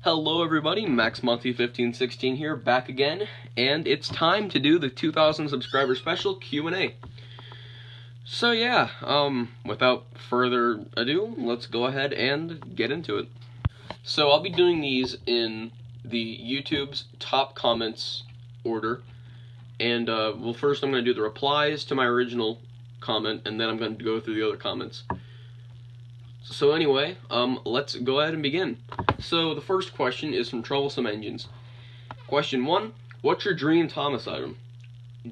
Hello everybody, MaxMonty1516 here, back again, and it's time to do the 2,000 subscriber special Q&A. So yeah, without further ado, let's go ahead and get into it. So I'll be doing these in the YouTube's top comments order, and well, first I'm going to do the replies to my original comment, and then I'm going to go through the other comments. So anyway, let's go ahead and begin. So the first question is from Troublesome Engines. Question 1, what's your dream Thomas item?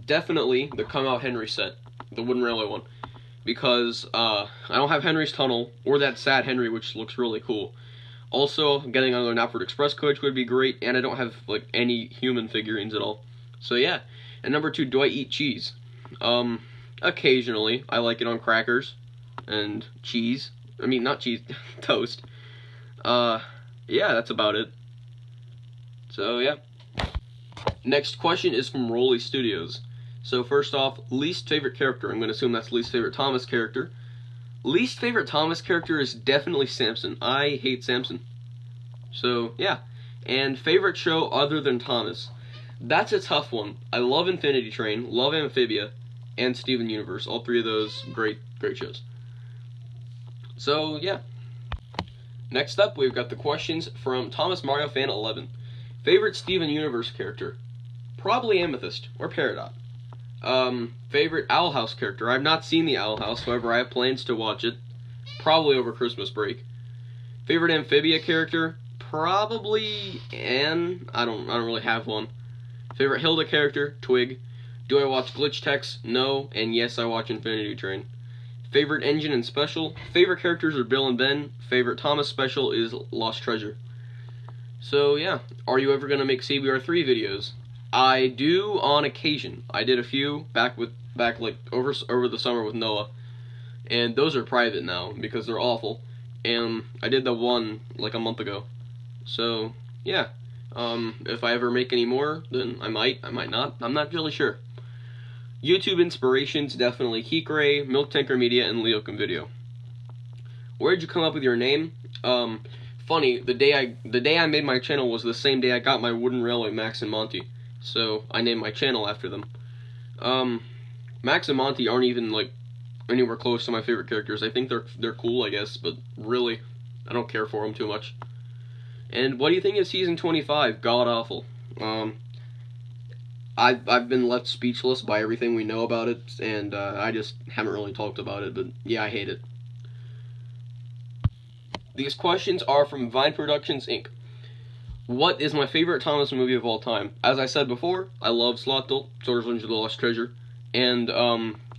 Definitely the Come Out Henry set, the wooden railway one, because I don't have Henry's tunnel, or that sad Henry, which looks really cool. Also, getting another Knapford Express coach would be great, and I don't have like any human figurines at all. So yeah. And number 2, do I eat cheese? Occasionally. I like it on crackers and cheese. I mean, not cheese, toast. Yeah, that's about it. So, yeah. Next question is from Rolly Studios. So, first off, least favorite character. I'm going to assume that's least favorite Thomas character. Least favorite Thomas character is definitely Samson. I hate Samson. So, yeah. And favorite show other than Thomas. That's a tough one. I love Infinity Train, love Amphibia, and Steven Universe. All three of those, great shows. So, yeah. Next up, we've got the questions from Thomas Mario Fan 11. Favorite Steven Universe character? Probably Amethyst or Peridot. Favorite Owl House character? I've not seen the Owl House, however I have plans to watch it. Probably over Christmas break. Favorite Amphibia character? Probably Anne. I don't really have one. Favorite Hilda character? Twig. Do I watch Glitch Text? No, and yes, I watch Infinity Train. Favorite engine and special? Favorite characters are Bill and Ben. Favorite Thomas special is Lost Treasure. So yeah, are you ever gonna make CBR3 videos? I do on occasion. I did a few back like over the summer with Noah, and those are private now because they're awful. And I did the one like a month ago. So yeah, if I ever make any more, then I might not. I'm not really sure. YouTube inspirations, definitely Kikray, Milk Tanker Media, and Leokin Video. Where'd you come up with your name? Funny, the day I made my channel was the same day I got my wooden railway Max and Monty, so I named my channel after them. Max and Monty aren't even like anywhere close to my favorite characters. I think they're cool, I guess, but really, I don't care for them too much. And what do you think of season 25? God awful. I've been left speechless by everything we know about it, and I just haven't really talked about it, but yeah, I hate it. These questions are from Vine Productions, Inc. What is my favorite Thomas movie of all time? As I said before, I love Slotdult, Sword's Revenge of the Lost Treasure, and,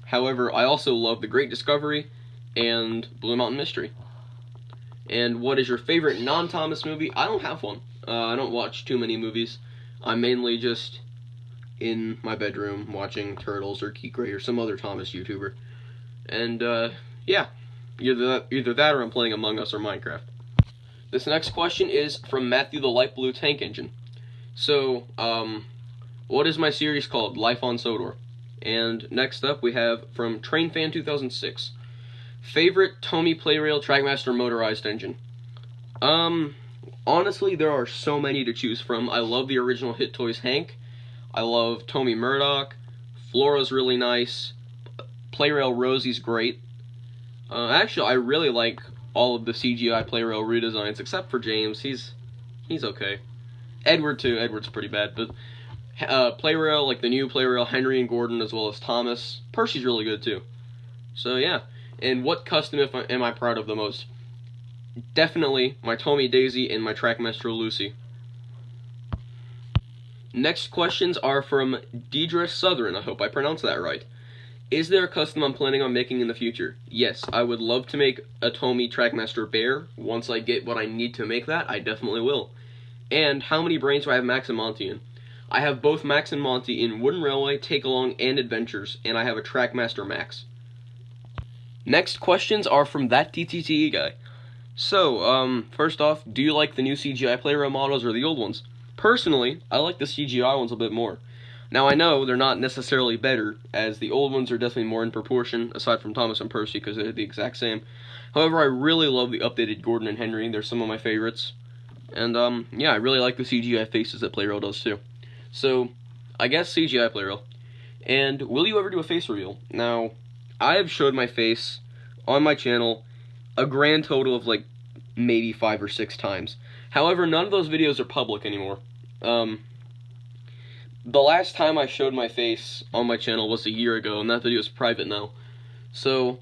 however, I also love The Great Discovery and Blue Mountain Mystery. And what is your favorite non-Thomas movie? I don't have one. I don't watch too many movies. I'm mainly just in my bedroom watching Turtles or Kikray or some other Thomas YouTuber. And, yeah. Either that or I'm playing Among Us or Minecraft. This next question is from Matthew the Light Blue Tank Engine. So, what is my series called? Life on Sodor. And next up we have from TrainFan2006. Favorite Tomy Playrail Trackmaster Motorized Engine? Honestly, there are so many to choose from. I love the original Hit Toys Hank. I love Tomy Murdoch. Flora's really nice. Playrail Rosie's great. Actually, I really like all of the CGI Playrail redesigns, except for James. He's okay. Edward, too. Edward's pretty bad, but Playrail, like the new Playrail, Henry and Gordon, as well as Thomas. Percy's really good, too. So, yeah. And what custom am I proud of the most? Definitely my Tomy Daisy and my Trackmaster Lucy. Next questions are from Deidre Southern. I hope I pronounced that right. Is there a custom I'm planning on making in the future? Yes, I would love to make a Tomy Trackmaster Bear. Once I get what I need to make that, I definitely will. And how many brains do I have Max and Monty in? I have both Max and Monty in Wooden Railway, Take Along, and Adventures, and I have a Trackmaster Max. Next questions are from That TTTE Guy. So, first off, do you like the new CGI Playrail models or the old ones? Personally, I like the CGI ones a bit more. Now, I know they're not necessarily better, as the old ones are definitely more in proportion, aside from Thomas and Percy, because they're the exact same. However, I really love the updated Gordon and Henry. They're some of my favorites. And, yeah, I really like the CGI faces that Playreal does, too. So, I guess CGI Playreal. And will you ever do a face reveal? Now, I have showed my face on my channel a grand total of, like, maybe 5 or 6 times. However, none of those videos are public anymore. The last time I showed my face on my channel was a year ago, and that video is private now. So,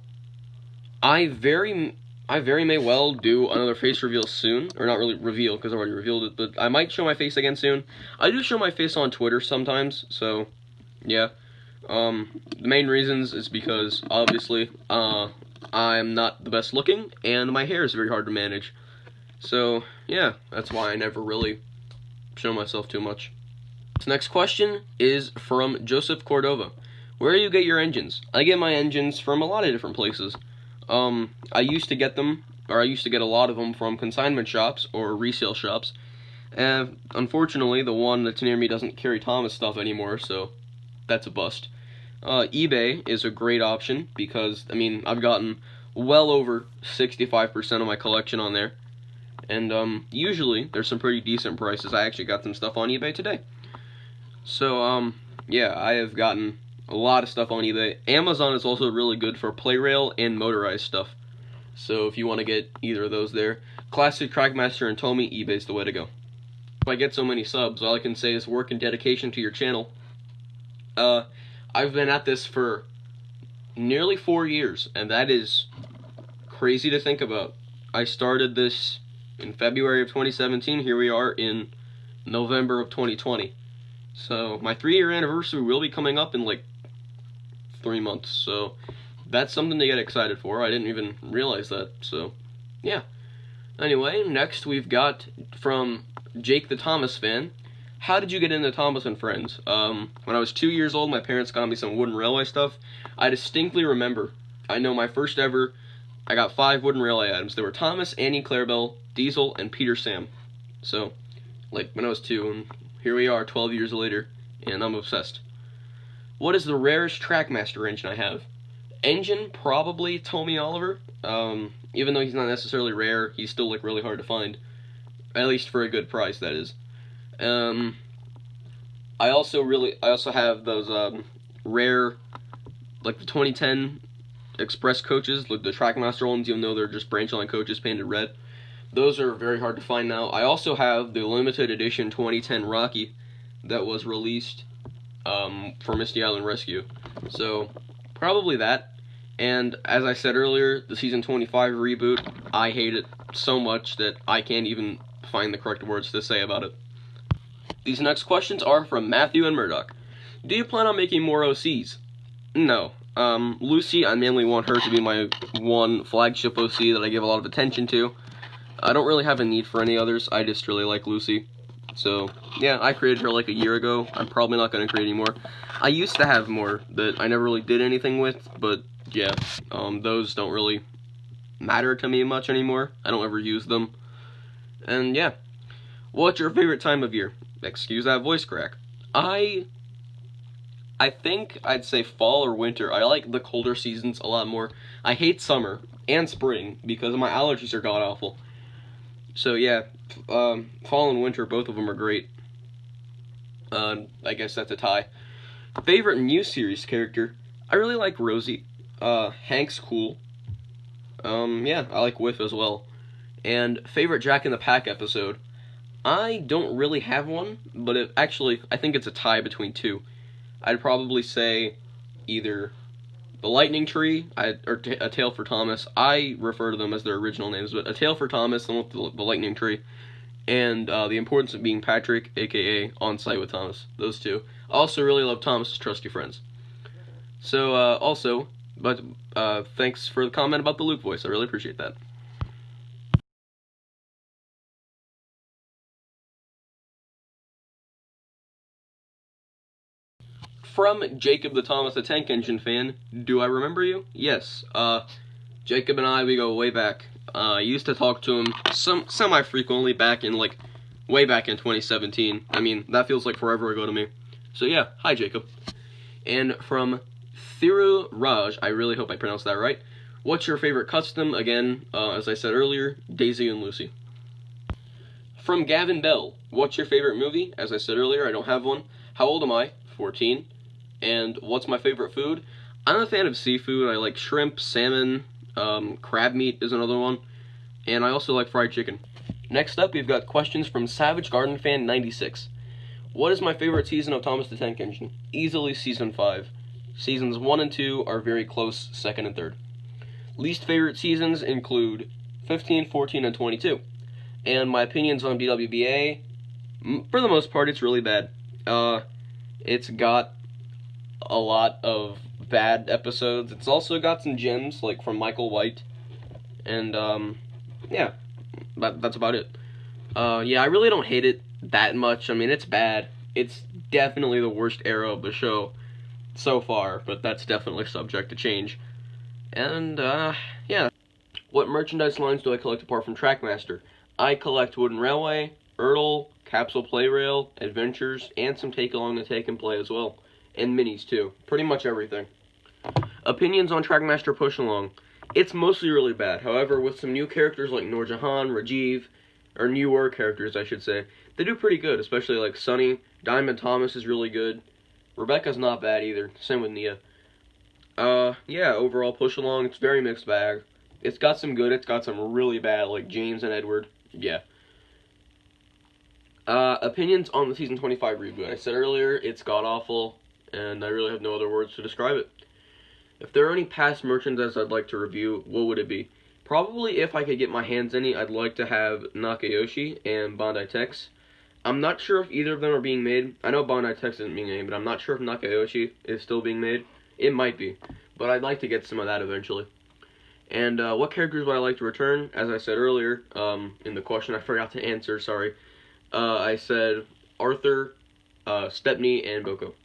I very may well do another face reveal soon, or not really reveal, because I already revealed it, but I might show my face again soon. I do show my face on Twitter sometimes, so, yeah. The main reasons is because, obviously, I'm not the best looking, and my hair is very hard to manage. So, yeah, that's why I never really show myself too much. This next question is from Joseph Cordova. Where do you get your engines? I get my engines from a lot of different places. I used to get a lot of them from consignment shops or resale shops. And unfortunately, the one that's near me doesn't carry Thomas stuff anymore, so that's a bust. eBay is a great option because, I mean, I've gotten well over 65% of my collection on there. And, usually, there's some pretty decent prices. I actually got some stuff on eBay today. So, yeah, I have gotten a lot of stuff on eBay. Amazon is also really good for Playrail and motorized stuff. So if you want to get either of those there, Classic, Trackmaster, and Tomy, eBay's the way to go. If I get so many subs, all I can say is work and dedication to your channel. I've been at this for nearly 4 years, and that is crazy to think about. I started this in February of 2017. Here we are in November of 2020. So my 3-year anniversary will be coming up in like 3 months. So that's something to get excited for. I didn't even realize that. So yeah. Anyway, next we've got from Jake the Thomas fan. How did you get into Thomas and Friends? When I was 2 years old, my parents got me some wooden railway stuff. I distinctly remember, I know my first ever, I got 5 wooden railway items. There were Thomas, Annie, Clarabelle, Diesel, and Peter Sam. So, like, when I was 2, and here we are 12 years later, and I'm obsessed. What is the rarest Trackmaster engine I have? Engine, probably Tomy Oliver. Even though he's not necessarily rare, he's still, like, really hard to find. At least for a good price, that is. I also have those, rare, like, the 2010 Express coaches, like the Trackmaster ones, even though they're just branch line coaches painted red. Those are very hard to find now. I also have the limited edition 2010 Rocky that was released for Misty Island Rescue. So, probably that. And as I said earlier, the Season 25 reboot, I hate it so much that I can't even find the correct words to say about it. These next questions are from Matthew and Murdoch. Do you plan on making more OCs? No. Lucy, I mainly want her to be my one flagship OC that I give a lot of attention to. I don't really have a need for any others. I just really like Lucy. So, yeah, I created her like a year ago. I'm probably not going to create any more. I used to have more that I never really did anything with, but yeah, those don't really matter to me much anymore. I don't ever use them. And yeah, what's your favorite time of year? Excuse that voice crack. I think I'd say fall or winter. I like the colder seasons a lot more. I hate summer and spring because my allergies are god-awful. So yeah, fall and winter, both of them are great. I guess that's a tie. Favorite new series character? I really like Rosie. Hank's cool. Yeah, I like Whiff as well. And favorite Jack in the Pack episode? I don't really have one, but I think it's a tie between 2. I'd probably say either the Lightning Tree, or A Tale for Thomas. I refer to them as their original names, but A Tale for Thomas, the one with the Lightning Tree, and The Importance of Being Patrick, aka On Site with Thomas. Those 2. I also really love Thomas's Trusty Friends. So, thanks for the comment about the Luke voice. I really appreciate that. From Jacob the Thomas the Tank Engine fan, do I remember you? Yes. Jacob and I, we go way back. I used to talk to him semi-frequently way back in 2017. I mean, that feels like forever ago to me. So yeah, hi Jacob. And from Thiru Raj, I really hope I pronounced that right. What's your favorite custom? Again, as I said earlier, Daisy and Lucy. From Gavin Bell, what's your favorite movie? As I said earlier, I don't have one. How old am I? 14. And what's my favorite food? I'm a fan of seafood. I like shrimp, salmon, crab meat is another one. And I also like fried chicken. Next up, we've got questions from Savage Garden Fan 96. What is my favorite season of Thomas the Tank Engine? Easily Season 5. Seasons 1 and 2 are very close, 2nd and 3rd. Least favorite seasons include 15, 14, and 22. And my opinions on BWBA, for the most part, it's really bad. It's got a lot of bad episodes. It's also got some gems, like from Michael White. And, yeah, that's about it. Yeah, I really don't hate it that much. I mean, it's bad. It's definitely the worst era of the show so far, but that's definitely subject to change. And, yeah. What merchandise lines do I collect apart from Trackmaster? I collect Wooden Railway, Ertl, Capsule Play Rail, Adventures, and some Take Along to Take and Play as well. And minis, too. Pretty much everything. Opinions on Trackmaster Push Along. It's mostly really bad. However, with some new characters like Noor Jahan, Rajiv, or newer characters, I should say, they do pretty good, especially like Sunny. Diamond Thomas is really good. Rebecca's not bad either. Same with Nia. Yeah, overall Push Along, it's very mixed bag. It's got some good, it's got some really bad, like James and Edward. Yeah. Opinions on the Season 25 reboot. I said earlier, it's god-awful, and I really have no other words to describe it. If there are any past merchandise I'd like to review, what would it be? Probably, if I could get my hands any, I'd like to have Nakayoshi and Bandai Tex. I'm not sure if either of them are being made. I know Bandai Tex isn't being made, but I'm not sure if Nakayoshi is still being made. It might be, but I'd like to get some of that eventually. And what characters would I like to return? As I said earlier, in the question I forgot to answer, sorry. I said Arthur, Stepney, and Boko.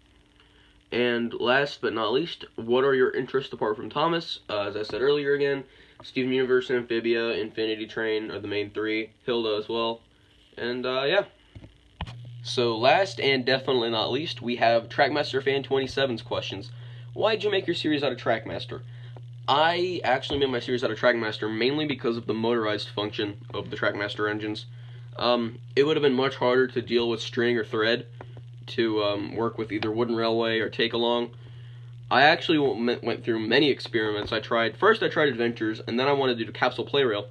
And last but not least, what are your interests apart from Thomas? As I said earlier again, Steven Universe and Amphibia, Infinity Train are the main three. Hilda as well. And, yeah. So last and definitely not least, we have Trackmaster Fan 27's questions. Why did you make your series out of Trackmaster? I actually made my series out of Trackmaster mainly because of the motorized function of the Trackmaster engines. It would have been much harder to deal with string or thread to work with either Wooden Railway or Take Along. I actually went through many experiments. First I tried Adventures, and then I wanted to do Capsule Play Rail.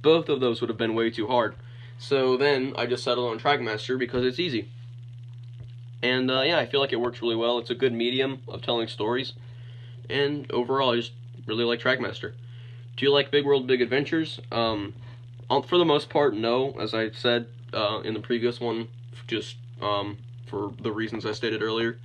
Both of those would have been way too hard. So then I just settled on Trackmaster because it's easy. And yeah, I feel like it works really well. It's a good medium of telling stories. And overall, I just really like Trackmaster. Do you like Big World, Big Adventures? For the most part, no. As I said in the previous one, just for the reasons I stated earlier.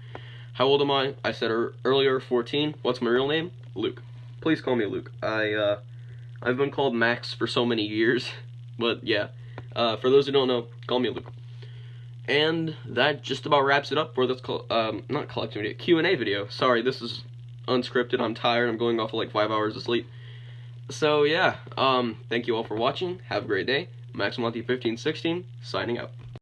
How old am I? I said earlier, 14. What's my real name? Luke. Please call me Luke. I've been called Max for so many years. But yeah, for those who don't know, call me Luke. And that just about wraps it up for this not collection video, Q&A video. Sorry, this is unscripted. I'm tired. I'm going off for like 5 hours of sleep. So yeah, thank you all for watching. Have a great day. Max Monty 1516 signing out.